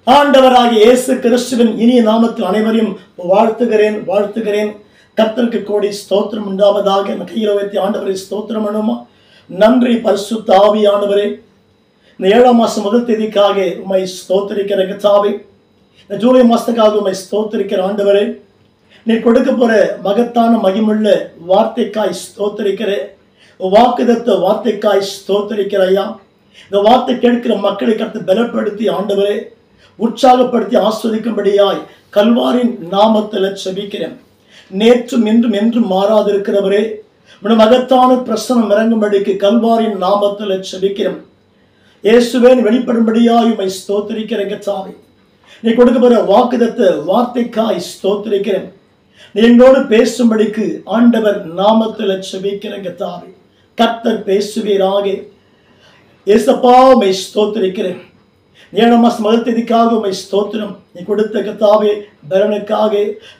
ஆண்டவராகிய இயேசு கிறிஸ்துவின் இனிய நாமத்தில் அனைவரையும் வாழ்த்துகிறேன். கர்த்தருக்கு கோடி ஸ்தோத்திரம் உண்டாவதாக. கையில் வைத்து ஆண்டவரை ஸ்தோத்திரம் பண்ணுமா? நன்றி பரிசுத்த ஆவியானவரே. இந்த 7ஆம் மாதம் முதல் தேதிக்காக உம்மை ஸ்தோத்திரிக்கிற கர்த்தாவே, இந்த ஜூலை மாதத்துக்காக உம்மை ஸ்தோத்திரிக்கிற ஆண்டவரே, நீ கொடுக்க போற மகத்தான மகிமுள்ள வார்த்தைக்காய் ஸ்தோத்திரிக்கிற, வாக்குதத்த வார்த்தைக்காய் ஸ்தோத்திரிக்கிற ஐயா. இந்த வார்த்தை கேட்கிற மக்களை கர்த்த பலப்படுத்தி ஆண்டவரே உற்சாகப்படுத்தி ஆஸ்வதிக்கும்படியாய் கல்வாரின் நாமத்தில் செபிக்கிறேன். நேற்றும் இன்றும் என்றும் மாறாதிருக்கிறவரே, உடைய மகத்தான பிரசனம் இறங்கும்படிக்கு கல்வாரின் நாமத்தில் செபிக்கிறேன். இயேசுவேன் வெளிப்படும்படியாய் உம்மை ஸ்தோத்திரிக்கிறேன் கர்த்தாவே. நீ கொடுக்கப்படுற வாக்குதத்த வார்த்தைக்காய் ஸ்தோத்திரிக்கிறேன். நீ எங்களோடு பேசும்படிக்கு ஆண்டவர் நாமத்தில் செபிக்கிறேன் கர்த்தாவே. கர்த்தர் பேசுவீராக. இயேசப்பா உம்மை ஸ்தோத்திரிக்கிறேன். 7ஆம் மாதம் முதல் தேதிக்காக உம்மை ஸ்தோத்திரம். நீ கொடுத்த கர்த்தாவே பலனுக்காக,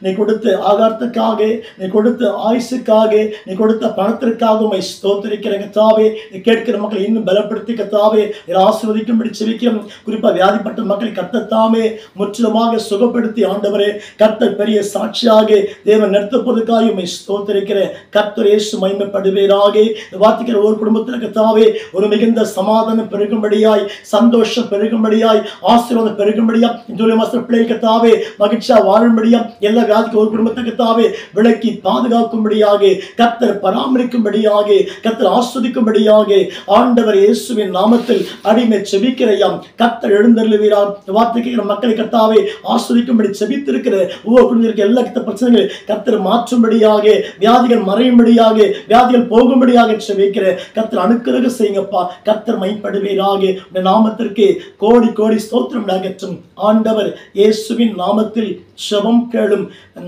நீ கொடுத்த ஆகாரத்துக்காக, நீ கொடுத்த ஆயுசுக்காக, நீ கொடுத்த பணத்திற்காக உம்மை ஸ்தோத்திரிக்கிற கர்த்தாவே. நீ கேட்கிற மக்களை இன்னும் பலப்படுத்தி கர்த்தாவே ஆசீர்வதிக்கும்படி செபிக்கிறோம். குறிப்பாக வியாதிப்பட்ட மக்களை கர்த்தர் தாமே முற்றிலுமாக சுகப்படுத்தி ஆண்டவரே கர்த்தர் பெரிய சாட்சியாக தேவன் நிறுத்தப்படுவதற்காக உம்மை ஸ்தோத்திரிக்கிற கர்த்தர் இயேசு மகிமைப்படுவீராக. வார்த்தைக்கிற ஒரு குடும்பத்தில் கர்த்தாவே ஒரு மிகுந்த சமாதானம் பெருகும்படியாய், சந்தோஷம் பெருகும்படியாய், ஆசீர்வாதம் பெருகும்படியாய், ஜூலை மாதம் பிள்ளை கர்த்தாவே மகிழ்ச்சியா வாழும்படியா, எல்லா வியாதிக்கு ஒரு குடும்பத்தை கர்த்தாவே விலக்கி பாதுகாக்கும்படியாக, கர்த்தர் பராமரிக்கும்படியாக, கர்த்தர் ஆஸ்வதிக்கும்படியாக ஆண்டவர் இயேசுவின் நாமத்தில் அடிமை செபிக்கிறையாம். கர்த்தர் எழுந்தருளுவீராம். வார்த்தை கேட்கிற மக்களை கர்த்தாவே ஆஸ்வதிக்கும்படி செபித்திருக்கிற ஒவ்வொரு குடும்பத்திற்கு எல்லா பிரச்சனைகள் கர்த்தர் மாற்றும்படியாக, வியாதிகள் மறையும்படியாக, வியாதிகள் போகும்படியாக செபிக்கிற கர்த்தர் அனுக்கிரக செய்யுங்கப்பா. கர்த்தர் மைப்படுவீராக. நாமத்திற்கு கோடி கோடி ஸ்தோத்திரம் நகற்றும் ஆண்டவர் இயேசுவின் நாமத்தில் ஜெபம் கேளும்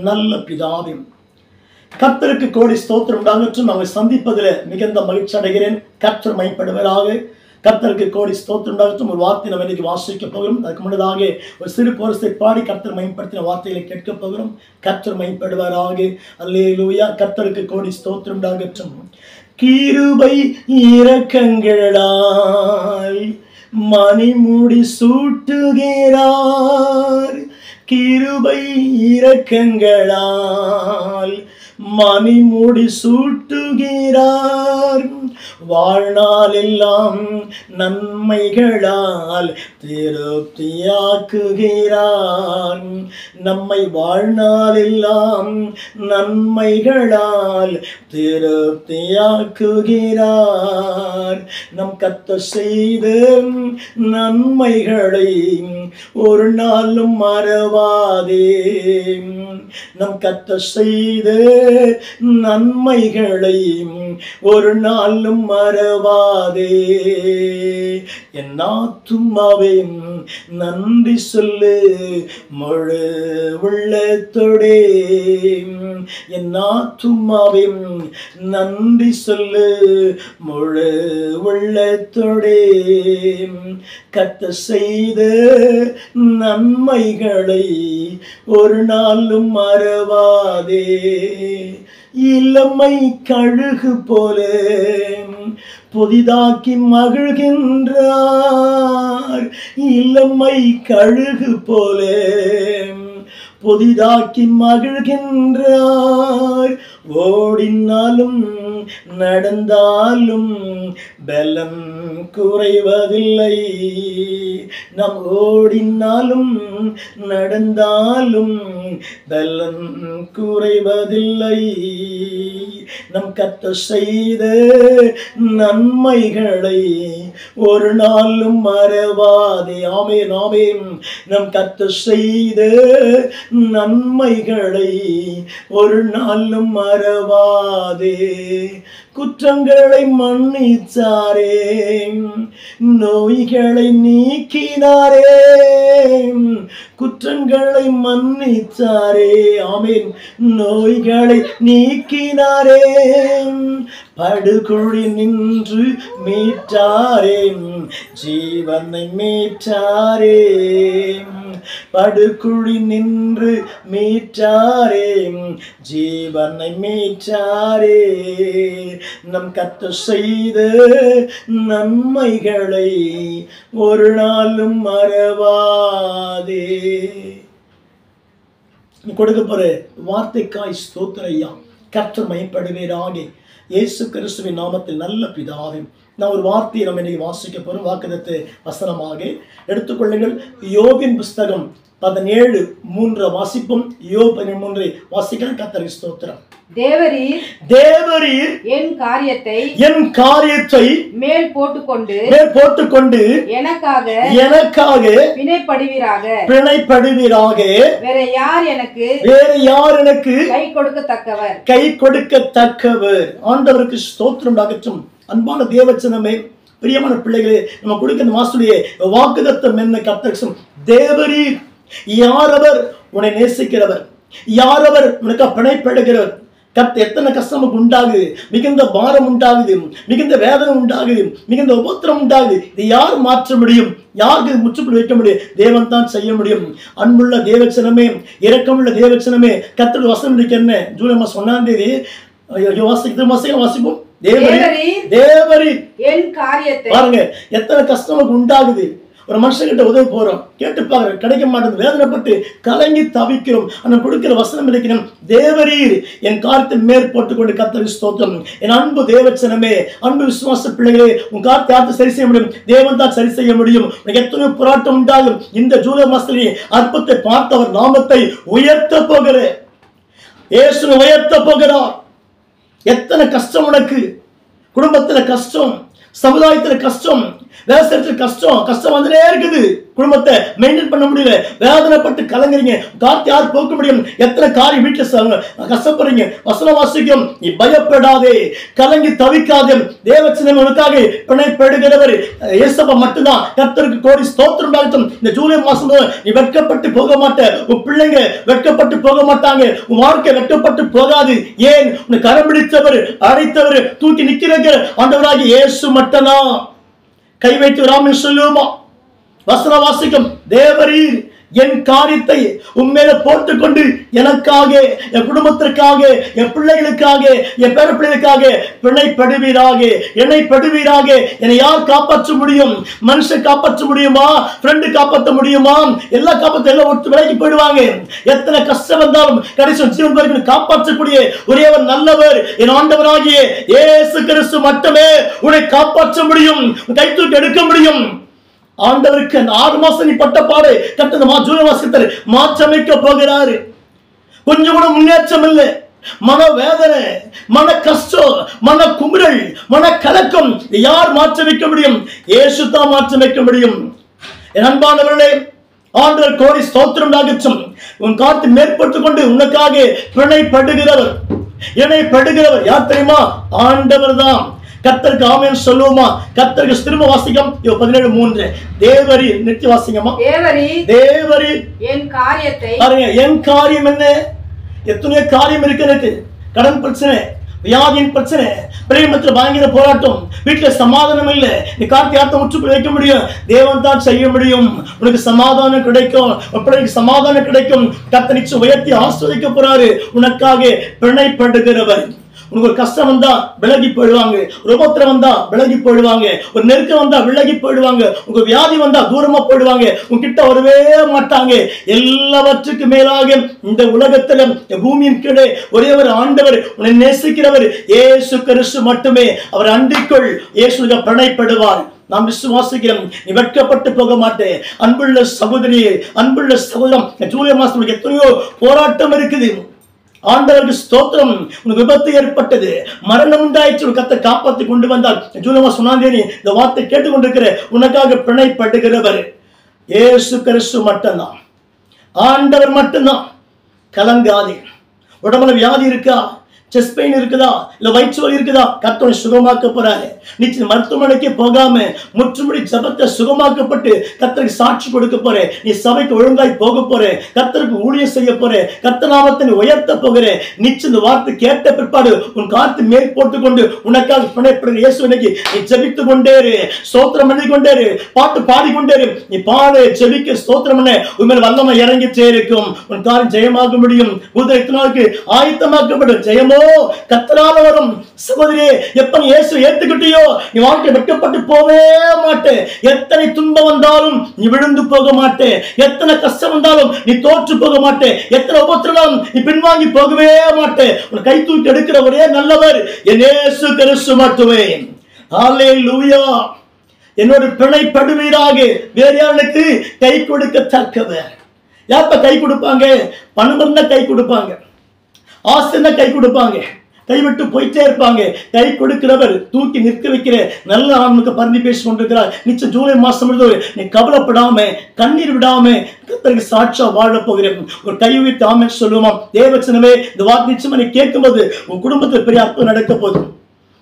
நல்ல பிதாவே. கர்த்தருக்கு கோடி ஸ்தோத்திரம் உண்டாகட்டும். நாங்கள் சந்திப்பதில் மிகுந்த மகிழ்ச்சி அடைகிறேன். கர்த்தர் மைப்படுவராக. கர்த்தருக்கு கோடி ஸ்தோத்திரம் உண்டாகட்டும். ஒரு வார்த்தை நம்ம இன்னைக்கு வாசிக்க போகிறோம். அதுக்கு முன்னதாக ஒரு சிறு கோரஸை பாடி கர்த்தர் மைப்படுத்தின வார்த்தைகளை கேட்க போகிறோம். கர்த்தர் மைப்படுவராக. அல்லேலூயா. கர்த்தருக்கு கோடி ஸ்தோத்திரம் உண்டாகட்டும். கிருபை இரக்கங்களால் மணிமுடி சூட்டுகிறார். கிருபை இரக்கங்களால் மணிமுடி சூட்டுகிறார். வாழ்நாள் எல்லாம் நன்மைகளால் திருப்தியாக்குகிறார். நம்மை வாழ்நாள் எல்லாம் நன்மைகளால் திருப்தியாக்குகிறார். நம் கர்த்தர் செய்த நன்மைகளை ஒரு நாளும் மறவாதே. நம் கர்த்தர் செய்த நன்மைகளை ஒரு நாளும் மறவாதே. என் ஆத்துமாவே நன்றி சொல்லு முழு உள்ளத்தோடே. என் ஆத்துமாவே நன்றி சொல்லு முழு உள்ளத்தோடே. கர்த்தர் செய்த நன்மைகளை ஒரு நாளும் மறவாதே. இளமை கழுகு போல புதிதாக்கி மகிழ்கின்றார். இளமை கழுகு போல புதிதாக்கி மகிழ்கின்றார். ஓடினாலும் நடந்தாலும் பலம் குறைவதில்லை. நாம் ஓடினாலும் நடந்தாலும் பலம் குறைவதில்லை. நம் கர்த்தர் செய்த நன்மைகளை ஒரு நாளும் மறவாதே. ஆமென் ஆமென். நம் கர்த்தர் செய்த நன்மைகளை ஒரு நாளும் மறவாதே. குற்றங்களை மன்னித்தாரே, நோய்களை நீக்கினாரே. குற்றங்களை மன்னித்தாரே. ஆமென். நோய்களை நீக்கினாரே. படுகுழி நின்று மீட்டாரே, ஜீவனை மீட்டாரே. படுகுழி நின்று மீட்டாரே, ஜீவனை மீட்டாரே. நம் கர்த்தர் செய்த நன்மைகளை ஒரு நாளும் மறவாதே. கொடுக்க போற வார்த்தைக்காய் ஸ்தோத்திரையா. கர்த்தர் மையப்படுவீராக. இயேசு கிறிஸ்துவின் நாமத்தில் நல்ல பிதாவே, நான் ஒரு வார்த்தையை நம்ம இன்னைக்கு வாசிக்க போறோம். வாக்குத்தத்த வசனமாக எடுத்துக்கொள்ளுங்கள். யோபின் புஸ்தகம் 17:3 வாசிப்போம். யோப் 13 வாசிக்கலாம். கர்த்தருக்கு ஸ்தோத்திரம். தேவரீர் என் காரியத்தை மேல் போட்டுக்கொண்டு எனக்காக பிணைப்படுவீராக. வேற யார் எனக்கு கை கொடுக்கத்தக்கவர். ஆண்டவருக்கு ஸ்தோத்திரம் ஆகட்டும். அன்பான தேவச்சனமே, பிரியமான பிள்ளைகளே, நம்ம கொடுக்கிற மாசுடைய வாக்குத்தத்தம் என்ன? கர்த்தர் தேவரீர். யாரவர் உன்னை நேசிக்கிறவர்? யாரவர் உனக்கு பிணைப்படுகிறவர்? எத்தனை கஷ்டம் உண்டாகுது, மிகுந்த பாரம் உண்டாகுது, மிகுந்த வேதனை உண்டாகுது, மிகுந்த உபத்திரம் உண்டாகுது. இது யார் மாற்ற முடியும்? யாருக்கு முற்றுப்புள்ளி வைக்க முடியும்? தேவன் தான் செய்ய முடியும். அன்புள்ள தேவச்சனமே, இரக்கமுள்ள தேவச்சனமே, கர்த்தருடைய வசனம் இருக்கு என்ன? ஜூலை மாசம் 1ஆம் தேதி வாசிப்போம். தேவரீர் என் காரியத்தை. பாருங்க, எத்தனை கஷ்டம் உண்டாகுது. ஒரு மனுஷங்கிட்ட உதவி போறோம், கேட்டு பாக்குற, கிடைக்க மாட்டேங்குது, வேதனைப்பட்டு கலங்கி தவிக்கிறோம். ஆனால் கொடுக்கிற வசனம் இருக்கிறோம். தேவரீர் என் காரியத்தை மேற் போட்டுக்கொண்டு கர்த்தருக்கு ஸ்தோத்திரம். என் அன்பு தேவச்சனமே, அன்பு விசுவாச பிள்ளைகளே, உன் காரியத்தை யார்த்து சரி செய்ய முடியும்? தேவன் தான் சரி செய்ய முடியும். உனக்கு எத்தனை போராட்டம் உண்டாகும். இந்த ஜூலை மாசத்திலே அற்புதத்தை பார்த்தவர் நாமத்தை உயர்த்த போகிற இயேசு உயர்த்த போகிறார். எத்தனை கஷ்டம் உனக்கு, குடும்பத்துல கஷ்டம், சமுதாயத்துல கஷ்டம், விவசாயத்துல கஷ்டம் வந்துட்டே இருக்குது. குடும்பத்தை மெயின்டைன் பண்ண முடியல, வேதனைப்பட்டு கலங்குறீங்க. காத்து யார் போக்க முடியும்? எத்தனை காரியம் வீட்டுல கஷ்டப்படுறீங்க. வசனம் வாசிக்கும். நீ பயப்படாதே, கலங்கி தவிக்காதே. தேவச்சனம் உனக்காக பிணைப்படுகிறவர் இயேசுவா மட்டும்தான். கர்த்தருக்கு கோடி ஸ்தோத்திரம் உண்டாகட்டும். இந்த ஜூலை மாசம் நீ வெட்கப்பட்டு போக மாட்ட. உன் பிள்ளைங்க வெட்கப்பட்டு போக மாட்டாங்க. உன் வாழ்க்கை வெட்கப்பட்டு போகாது. ஏன்? உன்னை கரம் பிடித்தவர், அழைத்தவர், தூக்கி நிக்கிறவர் ஆண்டவராகி இயேசு மட்டும்தான். கை வைத்து ராமன் சொல்லுவோமா? வசன வாசிக்கும். தேவரீர் என் காரியத்தை உண்மையில போட்டுக்கொண்டு எனக்காக, என் குடும்பத்திற்காக, என் பிள்ளைகளுக்காக, என் பேர பிள்ளைகளுக்காக பிணைப்படுவீராக. என்னை படுவீராக. என்னை யார் காப்பாற்ற முடியும்? மனுஷன் காப்பாற்ற முடியுமா? ஃப்ரெண்டு காப்பாற்ற முடியுமா? எல்லாம் காப்பாற்ற, எல்லாம் ஒட்டு விலைக்கு போயிடுவாங்க. எத்தனை கஷ்டம் வந்தாலும் கடைசி ஜீவன் வரைக்கும் காப்பாற்றக்கூடிய ஒரே ஒரு நல்லவர் என் ஆண்டவராகிய இயேசு கிறிஸ்து மட்டுமே உன்னை காப்பாற்ற முடியும், கை தூக்கி எடுக்க முடியும். ஆண்டவருக்கு 6 மாசம் நீ பட்ட பாடு கட்ட ஜூலை மாசத்தில் மாற்றமைக்க போகிறாரு. கொஞ்சம் கூட முன்னேற்றம் இல்லை. மன வேதனை, மன கஷ்டம், மன குமுறல், மன கலக்கம் யார் மாற்ற வைக்க முடியும்? இயேசு தான் மாற்ற வைக்க முடியும். என் அன்பானவர்களே, ஆண்டவர் கோடி ஸ்தோத்திரம் ஆகட்டும். உன் காத்து மேற்பட்டு கொண்டு உனக்காக பிணைப்படுகிறவர், இணைப்படுகிறவர் யார் தெரியுமா? ஆண்டவர் தான். கர்த்தருக்கு ஆமென் சொல்லுவோமா? கர்த்தருக்கு திரும்ப வாசிக்கம் 17:3. தேவரீர் நிறுத்தி வாசிங்கம்மா. தேவரீர் என் காரியத்தை. பாருங்க, என் காரியம் என்ன? எத்தனையோ காரியம் இருக்கு. கடன் பிரச்சனை, வியாதியின் பிரச்சனை, பிரேமத்தில் பயங்கர போராட்டம், வீட்டுல சமாதானம் இல்லை. நீ கார்த்தி யார்த்த முற்றுப்புள்ளி வைக்க முடியும்? தேவன் தான் செய்ய முடியும். உனக்கு சமாதானம் கிடைக்கும், பிள்ளைக்கு சமாதானம் கிடைக்கும். கர்த்தர் நிச்சயம் உயர்த்தி ஆஸ்வதிக்க போறாரு. உனக்காக பிணைப்படுகிறவர். உனக்கு ஒரு கஷ்டம் வந்தா விலகி போயிடுவாங்க, ஒரு உபத்திரம் வந்தா விலகி போயிடுவாங்க, ஒரு நெருக்கம் வந்தா விலகி போயிடுவாங்க, உங்க வியாதி வந்தா தூரமா போயிடுவாங்க, உங்ககிட்ட வரவே மாட்டாங்க. எல்லாவற்றுக்கு மேலாக இந்த உலகத்துல பூமியின் கீழே ஒரே ஒரு ஆண்டவர், உன்னை நேசிக்கிறவர் இயேசு கிறிஸ்து மட்டுமே. அவர் அண்டிக்குள் இயேசுக்கு பிணைப்படுவார். நாம் விசுவாசிக்கிறோம். நீ வெட்கப்பட்டு போக மாட்டேன். அன்புள்ள சகோதரியே, அன்புள்ள சகோதரம், ஜூலை மாசம் எத்தனையோ போராட்டம் இருக்குது. ஆண்டவருக்கு ஸ்தோத்திரம். உனக்கு விபத்து ஏற்பட்டது, மரணம் உண்டாயிற்று, கர்த்தர் காப்பாற்றி கொண்டு வந்தால் ஜூலை மாசம் 1ஆம் தேதி இந்த வார்த்தை கேட்டுக்கொண்டிருக்கிற உனக்காக பிணைப்படுகிறவர் இயேசு கிறிஸ்து மட்டும்தான். ஆண்டவர் மட்டும்தான். கலங்காதே. உடம்புல வியாதி இருக்கா? செஸ்ட் பெயின் இருக்குதா, இல்ல வயிற்று வலி இருக்குதா, கர்த்தரை சுகமாக்க போறாரு. நிச்சயம் மருத்துவமனைக்கு போகாம முற்றுமுடி ஜபத்தை சுகமாக்கப்பட்டு கர்த்தருக்கு சாட்சி கொடுக்க போற. நீ சபைக்கு ஒழுங்காய் போக போற, கர்த்தருக்கு ஊழியம் செய்ய போற, கர்த்தர் நாமத்தை உயர்த்த போகிற. நிச்சயம் இந்த வார்த்தை கேட்ட பிற்பாடு உன் காத்து மேல் போட்டுக்கொண்டு உனக்காக பிணைப்படுகிற இயேசு இன்னைக்கு நீ ஜெபித்து கொண்டேரு, ஸ்தோத்திரம் பண்ணி கொண்டேரு, பாட்டு பாடிக்கொண்டேரு. நீ பாடு, ஜெபிக்க, ஸ்தோத்திரம் பண்ண உண்மையில் வல்லமை இறங்கிட்டே இருக்கும். உன் காரியம் ஜெயமாக முடியும். நாளுக்கு ஆயத்தமாக்கப்படும். ஜெயமோ கர்த்தரால வரும். சகோதரியே, எப்ப நீ இயேசு ஏத்துக்கிட்டியோ நீ வாழ்க்கை வெட்கப்பட்டு போவே மாட்டே. எத்தனை துன்பம் வந்தாலும் நீ விழுந்து போக மாட்டே. எத்தனை கஷ்டம் வந்தாலும் நீ தோற்று போக மாட்டே. எத்தனை உபத்திரம் நீ பின்வாங்கி போகவே மாட்டே. உன் கை தூக்கி எடுக்கிற ஒரே நல்லவர் என் இயேசு கிறிஸ்து மட்டுமே. ஹல்லேலூயா. என்னோட பிணைப்படுவீராக. வேற யாருக்கு கை கொடுக்கத்தக்கவர்? யாப்ப கை கொடுப்பாங்க? பணம் இருந்தா கை கொடுப்பாங்க, ஆசைன்னா கை கொடுப்பாங்க, கைவிட்டு போயிட்டே இருப்பாங்க. கை கொடுக்கிறவர் தூக்கி நிற்க வைக்கிற நல்ல ஆண்மைக்கு பரிந்து பேசி கொண்டிருக்கிறார். நிச்சயம் ஜூலை மாசம் நீ கவலைப்படாம கண்ணீர் விடாம கர்த்தருக்கு சாட்சியா வாழ போகிறேன். ஒரு கை வைத்து ஆமென் சொல்லுமா. தேவச்சனமே, இந்த வார்த்தை நிச்சயமா நீ கேட்கும்போது உன் குடும்பத்தில் பெரிய அற்புதம் நடக்க போகுது.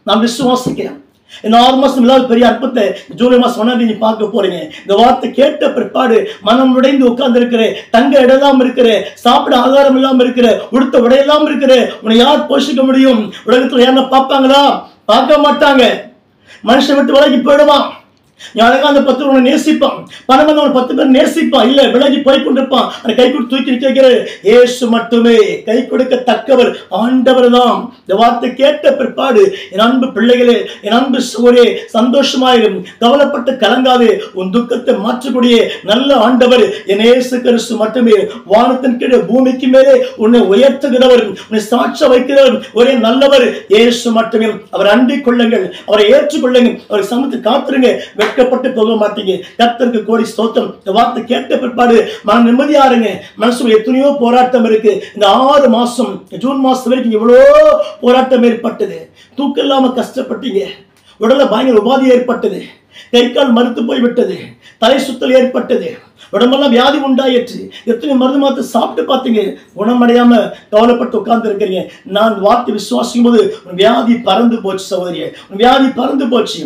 நான் விசுவாசிக்கிறேன். இந்த 6 மாசம் இல்லாத பெரிய அற்புதத்தை ஜூலை மாசம் 1ஆம் தேதி பார்க்க போறீங்க. இந்த வார்த்தை கேட்ட பிற்பாடு மனம் உடைந்து உட்கார்ந்து இருக்கிற, தங்க இடம் இருக்கிற, சாப்பிட ஆகாரம் இல்லாம இருக்கிற, உடுத்த உடையெல்லாம் இருக்கிற, உன்னை யார் போஷிக்க முடியும்? உலகத்துல யாரும் பார்ப்பாங்களா? பார்க்க மாட்டாங்க. மனுஷன் விட்டு விலகி போயிடுவான். நீ அழகா அந்த 10 பேர் நேசிப்பான், பணம் வந்து 10 பேர் நேசிப்பான், இல்ல விலகி போய் கொண்டிருப்பான். அந்த கை கொடுத்து தூக்கி நிற்கிற இயேசு மட்டுமே கை கொடுக்க தக்கவர், ஆண்டவர் தான். இந்த வார்த்தை கேட்ட பிற்பாடு என் அன்பு பிள்ளைகளே, என் அன்பு சகோதரே, சந்தோஷமாயிரும், கவலைப்பட்டு கலங்காது. உன் துக்கத்தை மாற்றக்கூடிய நல்ல ஆண்டவர் என் இயேசு கிறிஸ்து மட்டுமே. வானத்தின் கீழே பூமிக்கு மேலே உன்னை உயர்த்துகிறவர், உன்னை சாட்சிய வைக்கிறவர் ஒரே நல்லவர் இயேசு மட்டுமே. அவர் அண்டிக் கொள்ளுங்கள், அவரை ஏற்றுக்கொள்ளுங்கள், அவரை சமத்து காத்துருங்க. வெட்கப்பட்டு போக மாட்டீங்க. கர்த்தருக்கு கோடி ஸ்தோத்திரம். இந்த வார்த்தை கேட்ட பிற்பாடு மன நிம்மதியா இருங்க. மனசுல எத்தனையோ போராட்டம் இருக்கு. இந்த 6 மாசம் ஜூன் மாசம் வரைக்கும் எவ்வளோ போராட்டம் ஏற்பட்டது. தூக்கம் இல்லாம கஷ்டப்பட்டீங்க. உடல்ல பயங்கர உபாதி ஏற்பட்டது. கை கால் மறுத்து போய்விட்டது. தலை சுத்தல் ஏற்பட்டது. உடம்பெல்லாம் வியாதி உண்டாயிற்று. எத்தனை மருந்து மாத்து சாப்பிட்டு பார்த்தீங்க, குணமடையாம கவலைப்பட்டு உட்கார்ந்து இருக்கிறீங்க. நான் வார்த்தை விசுவாசிக்கும் போது உன் வியாதி பறந்து போச்சு சகோதரியே, உன் வியாதி பறந்து போச்சு,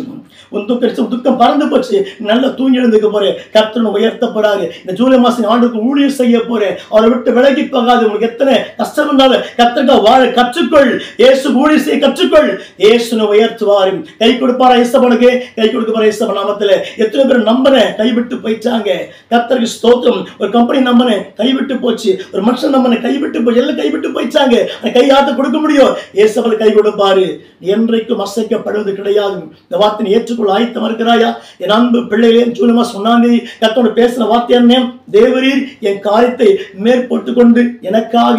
உன் துக்கம் பறந்து போச்சு. நல்லா தூங்கி எழுந்துக்க போறேன். கர்த்தர் உயர்த்தப்படாது. இந்த ஜூலை மாசம் ஆண்டுக்கு ஊழியர் செய்ய போறேன். அவரை விட்டு விலகி போகாது. உங்களுக்கு எத்தனை கஷ்டம் இருந்தாலும் கர்த்தருக்கு வாழ கற்றுக்கொள். இயேசு ஊழியர் செய்ய கற்றுக்கொள். இயேசுனை உயர்த்துவாரு. கை கொடுப்பாரா இயேசுவனுக்கு? கை கொடுப்பாரா இயேசுவ நாமத்துல? எத்தனை பேர் நம்புறேன் கைவிட்டு போயிட்டாங்க. கர்த்தருக்கு ஸ்தோத்திரம். ஒரு கம்பெனி நம்பனேன் கைவிட்டு போச்சு. ஒரு மனுஷன் நம்பனேன் கைவிட்டு போச்சு. எல்லாம் கைவிட்டு போயிட்டாங்க. கை யாத்த கொடுக்க முடியும்? இயேசுவ கை கொடுப்பாரு. என்றைக்கும் அசைக்கப்படுவது கிடையாது. இந்த வார்த்தை ஏற்றுக்கொள்ள ஆயத்தம் இருக்கிறாயா? என் அன்பு பிள்ளைகளே, ஜூலை மாசம் 1ஆம் தேதி கர்த்தரோட பேசின வார்த்தை என்ன? தேவரீர் என் காரியத்தை மேற்போட்டுக் கொண்டு எனக்காக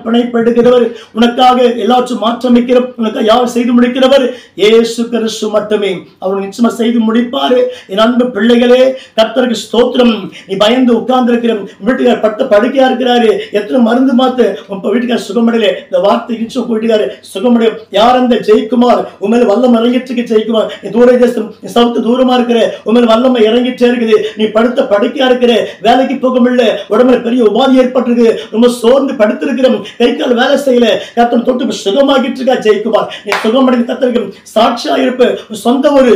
பிணைப்படுகிறவர், உனக்காக எல்லாவற்றும் மாற்றமைக்கிற, உனக்காக யார் செய்து முடிக்கிறவர் இயேசு கிறிஸ்து மட்டுமே. அவர் நிச்சயமா செய்து முடிப்பாரு. என் அன்பு பிள்ளைகளே, கர்த்தருக்கு ஸ்தோத்திரம். நீ பயந்து உட்கார்ந்து இருக்கிற வீட்டுக்காரர் பட்ட படுக்கையா இருக்கிறாரு. எத்தனை மருந்து மாத்து உன் வீட்டுக்கார சுகமடையில. இந்த வார்த்தை நிச்சயம் வீட்டுக்காரு சுகமடையும். யார் அந்த ஜெயிக்குமார்? உண்மையில வல்லம் இறங்கிட்டு ஜெயிக்குமார். நீ தூர தேசம், நீ சவுத்து தூரமா இருக்கிற, உண்மையில வல்லமை இறங்கிட்டே இருக்குது. நீ படுத்த படுக்கையா இருக்கிற, வேலைக்கு போக முடியல, உடம்புல பெரிய உபாதி ஏற்பட்டிருக்கு, ரொம்ப சோர்ந்து படுத்திருக்கிற, கை கால் வேலை செய்யல, கர்த்தர் தொட்டு சுகமாகிட்டு இருக்கா ஜெயிக்குமார். நீ சுகமடைந்து கர்த்தருக்கு சாட்சியா இருப்ப. சொந்த ஒரு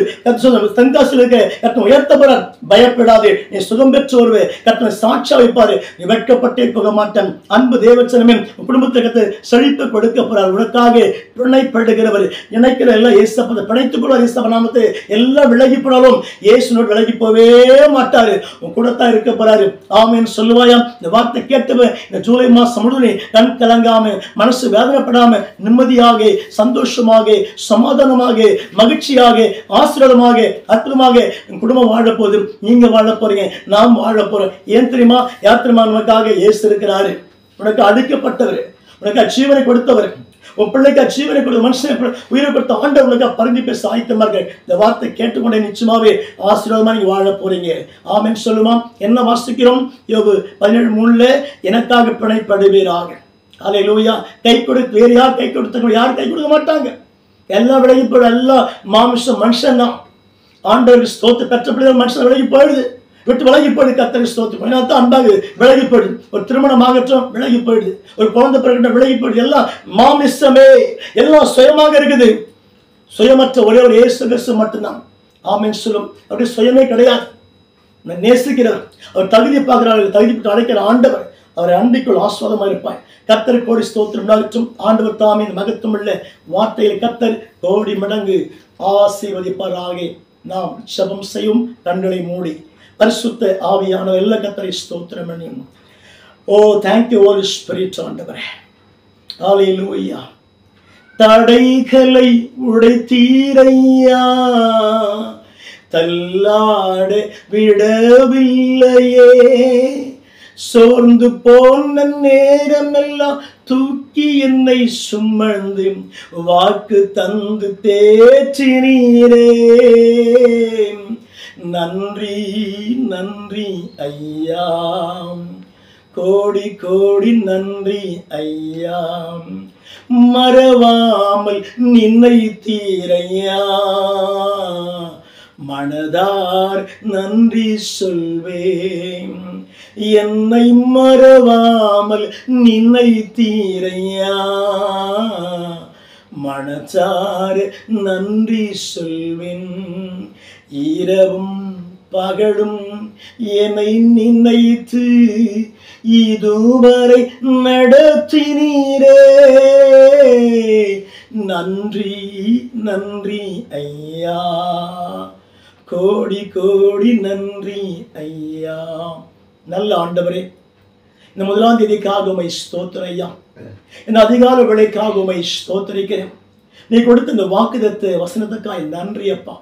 தென்காசியில் இருக்க கர்த்தர் உயர்த்தப்படார். பயப்படாது. நீ சுகம் பெற்று வருவே. கர்த்தர் சாட்சியா வைப்பாரு. நீ வெட்கப்பட்டே போக மாட்டேன். அன்பு தேவச்சனமே, குடும்பத்தை கர்த்தர் செழிப்பு கொடுக்க போறார். உனக்காக பிணைப்படுகிறவர். நினைக்கிற எல்லாம் இயேசுவை பிணைத்துக் கொள்ள இயேசுவ நாமத்தை எல்லாம் விலகி போனாலும் இயேசுனோடு விலகி போவே மாட்டாரு. உன் கூட தான் இருக்க போறாரு. ஆமென் சொல்லுவாயா? இந்த வார்த்தை கேட்டவன் இந்த ஜூலை மாசம் முழுவதும் கண் கலங்காம, மனசு வேதனைப்படாம, நிம்மதியாக, சந்தோஷமாக, சமாதானமாக, மகிழ்ச்சியாக, ஆசீர்வாதமாக, அற்புதமாக உன் குடும்பம் வாழ போகுது. நீங்க வாழ போறீங்க, நாம் வாழ போறோம். ஏன் தெரியுமா? யார் தெரியுமா? நமக்காக இயேசு இருக்கிறாரு. உனக்கு அடிக்கப்பட்டவர், உனக்கு ஜீவனை கொடுத்தவர், உன் பிள்ளைக்கு ஜீவனை கொடுத்த மனுஷன் உயிரை கொடுத்த ஆண்டவர்களுக்கு பரிந்து பேச ஆயத்தமா இருக்கு. இந்த வார்த்தை கேட்டுக்கொண்டே நிச்சயமாவே ஆசீர்வாதமா நீங்க வாழ போறீங்க. ஆமென் சொல்லுமா? என்ன வாசிக்கிறோம்? யோபு 17:3 எனக்காக பிணைப்படுவீராக. அல்லேலூயா. கை கொடுத்து வேறு யார் கை கொடுத்தவங்க? யாரும் கை கொடுக்க மாட்டாங்க. எல்லா விலகி போயிடும். எல்லா மாமிசம் மனுஷன் தான். ஆண்டவருக்கு ஸ்தோத்திரம். பெற்ற பிள்ளைகள் மனுஷன் விலகி போயிடுது. விட்டு விலகி போயிடு. கர்த்தரை ஸ்தோத்திரம். அதனால்தான் அன்பாக விலகி போயிடுது. ஒரு திருமணமாகட்டும் விலகி போயிடுது, ஒரு குழந்தை பிறகு விலகி போயிடுது. எல்லாம் மாமிசமே, எல்லாம் சுயமாக இருக்குது. சுயமற்ற ஒரே ஒரு இயேசு கிறிஸ்து மட்டும்தான். ஆமென் சொல்லும். அப்படி சுயமே கிடையாது. நேசிக்கிறவர், அவர் தகுதி பார்க்கிறார்கள், தகுதி பெற்று அழைக்கிற ஆண்டவர், அவரை அன்பிக்குள் ஆஸ்வாதமாக இருப்பார். கர்த்தர் கோடி ஸ்தோத்திரம் உண்டாகட்டும். ஆண்டவர் தாமே மகத்துவம் உள்ள வார்த்தைகளை கர்த்தர் கோடி மடங்கு ஆசீர்வதிப்பாராக. நாம் ஜெபம் செய்யும். கண்களை மூடி பரிசுத்த ஆவியான எல்லா கர்த்தரை ஸ்தோத்திரம் பண்ணியும். ஓ தேங்க்யூ ஹோலி ஸ்பிரிட் ஆண்டவரே. ஹல்லேலூயா. தடைகளை உடைத்தீரையா, தள்ளாட விடவில்லையே. சோர்ந்து போன நேரமெல்லாம் தூக்கி என்னை சுமந்து வாக்கு தந்து தேற்றினீரே. நன்றி நன்றி ஐயா, கோடி கோடி நன்றி ஐயா. மறவாமல் நின்னை தீரையா, மனதார் நன்றி சொல்வேன். என்னை மறவாமல் நின்னை தீரையா, மனதார் நன்றி சொல்வேன். இரவும் பகலும் என்னை நினைத்து இதுவரை நடத்தினீரே. நன்றி நன்றி ஐயா, கோடி கோடி நன்றி ஐயா. நல்ல ஆண்டவரே, இந்த முதலாம் தேதிக்காக உம்மை ஸ்தோத்திரம் ஐயா. இந்த அதிகால வேளைக்காக உம்மை ஸ்தோத்திரிக்கிறேன். நீ கொடுத்த இந்த வாக்குதத்த வசனத்துக்காய் நன்றி அப்பா.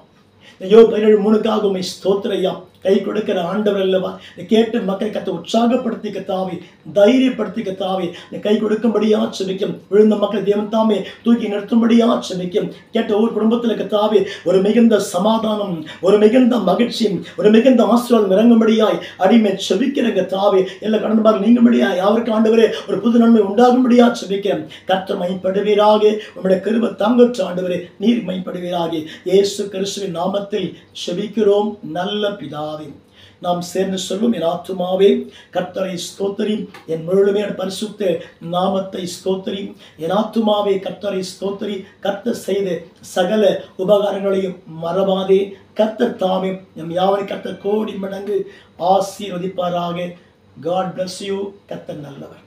யோபு 17:3க்காக உம்மை ஸ்தோத்திரம் ஐயா. கை கொடுக்கிற ஆண்டவர் அல்லவா. கேட்டு மக்களை கத்த உற்சாகப்படுத்தி கத்தாவே, தைரியப்படுத்தி கத்தாவே, கை கொடுக்கும்படியா செபிக்கும். விழுந்த மக்களை தேவன் தாமே தூக்கி நிறுத்தும்படியா செபிக்கும். கேட்ட ஒவ்வொரு குடும்பத்தில் கத்தாவே ஒரு மிகுந்த சமாதானம், ஒரு மிகுந்த மகிழ்ச்சி, ஒரு மிகுந்த ஆசீர்வாதம் இறங்கும்படியாய் அடிமை செபிக்கிற கத்தாவே. எல்லா கடந்தபாக நீங்கும்படியாய் அவருக்கு ஆண்டவரே ஒரு புது நன்மை உண்டாகும்படியா செபிக்கிறேன். கர்த்தர் மைப்படுவீராக. உம்முடைய கிருபை தாங்கற்ற ஆண்டவரே நீர் மைப்படுவீராக. இயேசு கிறிஸ்துவின் நாமத்தில் செபிக்கிறோம் நல்ல பிதாவே. நாம் சேர்ந்து சொல்லும். என் ஆத்துமாவே கர்த்தரை ஸ்தோத்திரி, என் முழுமே பரிசுத்த நாமத்தை ஸ்தோத்திரி. என் ஆத்துமாவே கர்த்தரை ஸ்தோத்திரி. கர்த்தர் செய்த சகல உபகாரங்களையும் மறவாதே. கர்த்தர் தாமே நம் யாவரை கர்த்தர் கோடி மடங்கு ஆசீர்வதிப்பாராக. God bless you. கர்த்தர் நல்லவர்.